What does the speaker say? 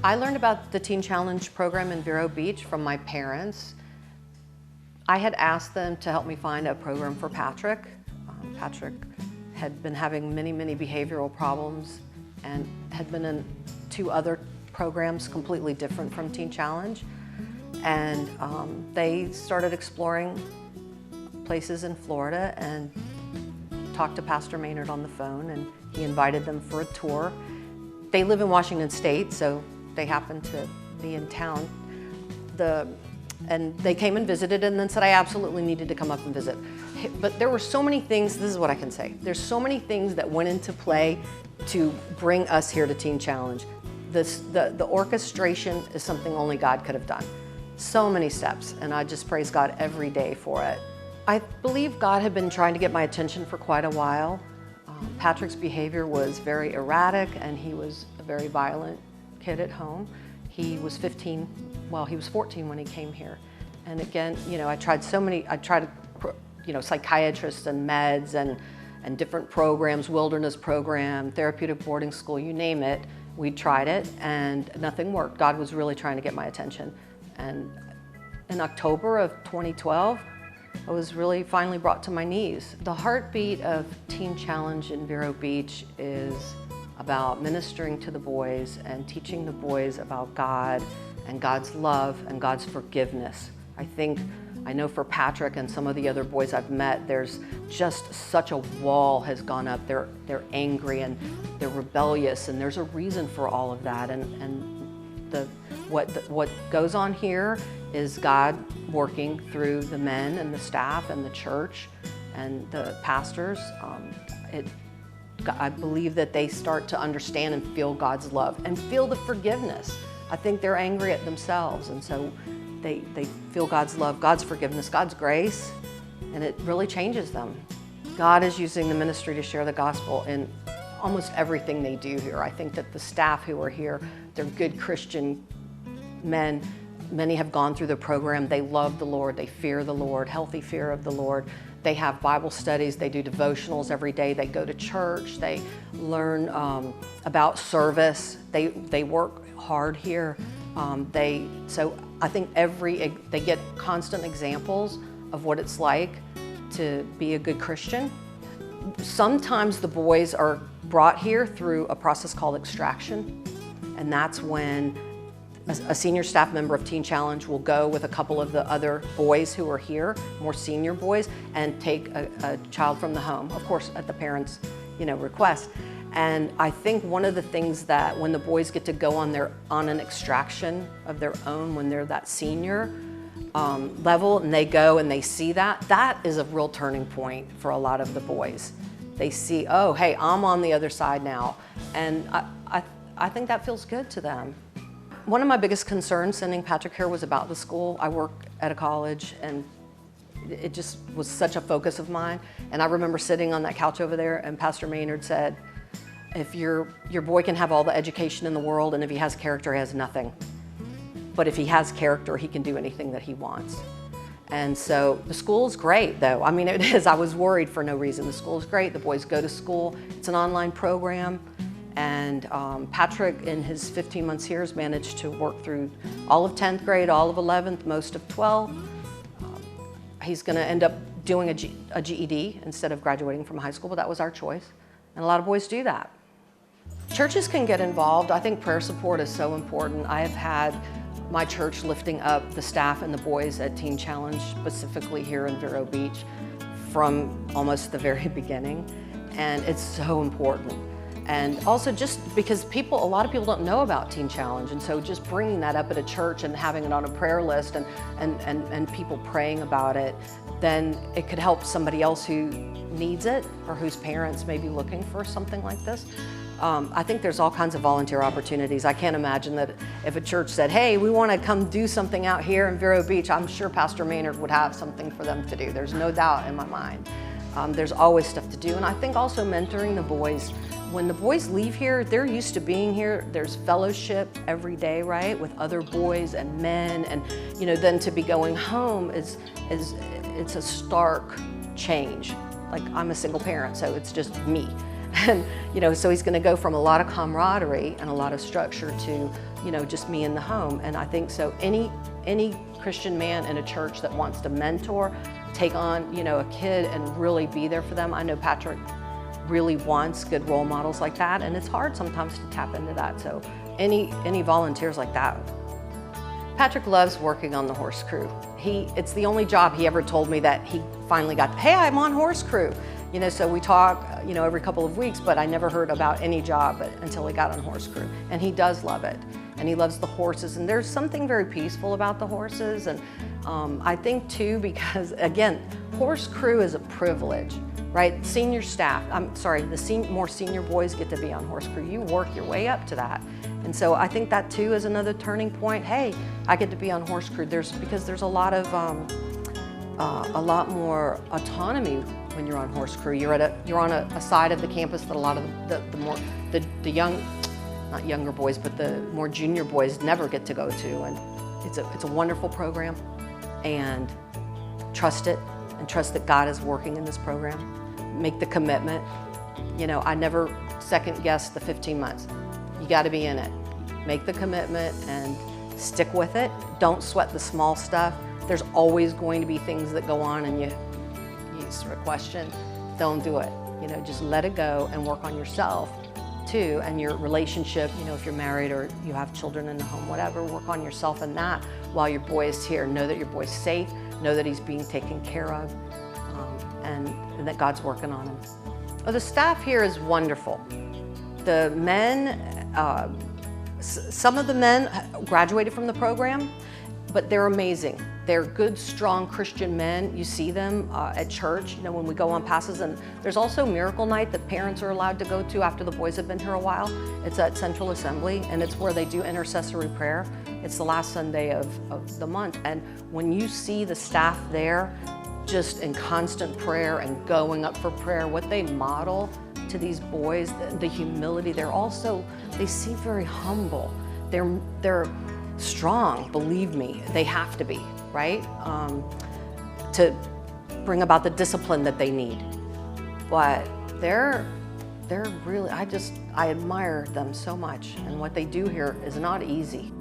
I learned about the Teen Challenge program in Vero Beach from my parents. I had asked them to help me find a program for Patrick. Patrick had been having many behavioral problems and had been in 2 other programs completely different from Teen Challenge. And they started exploring places in Florida and talked to Pastor Maynard on the phone, and he invited them for a tour. They live in Washington State, so they happened to be in town. And they came and visited and then said I absolutely needed to come up and visit. But there were so many things, this is what I can say, there's so many things that went into play to bring us here to Teen Challenge. The orchestration is something only God could have done. So many steps, and I just praise God every day for it. I believe God had been trying to get my attention for quite a while. Patrick's behavior was very erratic, and he was a very violent kid at home. He was 15, well, he was 14 when he came here. And again, I tried psychiatrists and meds and different programs, wilderness program, therapeutic boarding school, you name it. We tried it and nothing worked. God was really trying to get my attention. And in October of 2012, I was really finally brought to my knees. The heartbeat of Teen Challenge in Vero Beach is about ministering to the boys and teaching the boys about God and God's love and God's forgiveness. I know for Patrick and some of the other boys I've met, there's just such a wall has gone up. They're angry and they're rebellious, and there's a reason for all of that. What goes on here is God working through the men and the staff and the church and the pastors. I believe that they start to understand and feel God's love and feel the forgiveness. I think they're angry at themselves, and so they feel God's love, God's forgiveness, God's grace, and it really changes them. God is using the ministry to share the gospel in almost everything they do here. I think that the staff who are here, they're good Christian men. Many have gone through the program. They love the Lord. They fear the Lord, healthy fear of the Lord. They have Bible studies. They do devotionals every day. They go to church. They learn about service. They work hard here. So I think they get constant examples of what it's like to be a good Christian. Sometimes the boys are brought here through a process called extraction, and that's when a senior staff member of Teen Challenge will go with a couple of the other boys who are here, more senior boys, and take a child from the home, of course at the parents' request. And I think one of the things that when the boys get to go on an extraction of their own, when they're that senior level and they go and they see that is a real turning point for a lot of the boys. They see, oh, hey, I'm on the other side now. And I think that feels good to them. One of my biggest concerns sending Patrick here was about the school. I work at a college, and it just was such a focus of mine. And I remember sitting on that couch over there, and Pastor Maynard said, if your boy can have all the education in the world, and if he has character, he has nothing. But if he has character, he can do anything that he wants. And so the school's great, though. I mean, it is. I was worried for no reason. The school's great. The boys go to school. It's an online program. And Patrick, in his 15 months here, has managed to work through all of 10th grade, all of 11th, most of 12th. He's going to end up doing a GED instead of graduating from high school, but that was our choice. And a lot of boys do that. Churches can get involved. I think prayer support is so important. I have had my church lifting up the staff and the boys at Teen Challenge, specifically here in Vero Beach, from almost the very beginning. And it's so important. And also just because a lot of people don't know about Teen Challenge, and so just bringing that up at a church and having it on a prayer list and people praying about it, then it could help somebody else who needs it or whose parents may be looking for something like this. I think there's all kinds of volunteer opportunities. I can't imagine that if a church said, hey, we want to come do something out here in Vero Beach, I'm sure Pastor Maynard would have something for them to do. There's no doubt in my mind. There's always stuff to do. And I think also mentoring the boys. When the boys leave here, they're used to being here. There's fellowship every day, right, with other boys and men, and then to be going home it's a stark change. Like, I'm a single parent, so it's just me. And, you know, so he's going to go from a lot of camaraderie and a lot of structure to, you know, just me in the home. And I think so any Christian man in a church that wants to mentor, take on, you know, a kid and really be there for them. I know Patrick really wants good role models like that, and it's hard sometimes to tap into that. So any volunteers like that. Patrick loves working on the horse crew. It's the only job he ever told me that he finally got, hey, I'm on horse crew. You know, so we talk, you know, every couple of weeks, but I never heard about any job until he got on horse crew. And he does love it. And he loves the horses. And there's something very peaceful about the horses. And I think too, because again, horse crew is a privilege, right? Senior staff, the more senior boys get to be on horse crew. You work your way up to that. And so I think that too is another turning point. Hey, I get to be on horse crew. Because there's a lot more autonomy when you're on horse crew. You're on a side of the campus that a lot of the young, not younger boys, but the more junior boys never get to go to. And it's a wonderful program, and trust it, and trust that God is working in this program. Make the commitment. You know, I never second guess the 15 months. You got to be in it. Make the commitment and stick with it. Don't sweat the small stuff. There's always going to be things that go on and you sort of question. Don't do it. You know, just let it go and work on yourself too, and your relationship. You know, if you're married or you have children in the home, whatever, work on yourself and that while your boy is here. Know that your boy's safe. Know that he's being taken care of, and that God's working on him. Oh, the staff here is wonderful. The men, some of the men graduated from the program, but they're amazing. They're good, strong Christian men. You see them at church, you know, when we go on passes. And there's also Miracle Night that parents are allowed to go to after the boys have been here a while. It's at Central Assembly, and it's where they do intercessory prayer. It's the last Sunday of the month. And when you see the staff there, just in constant prayer and going up for prayer, what they model to these boys, the humility, they seem very humble. They're strong, believe me, they have to be, right? To bring about the discipline that they need. But they're really, I admire them so much, and what they do here is not easy.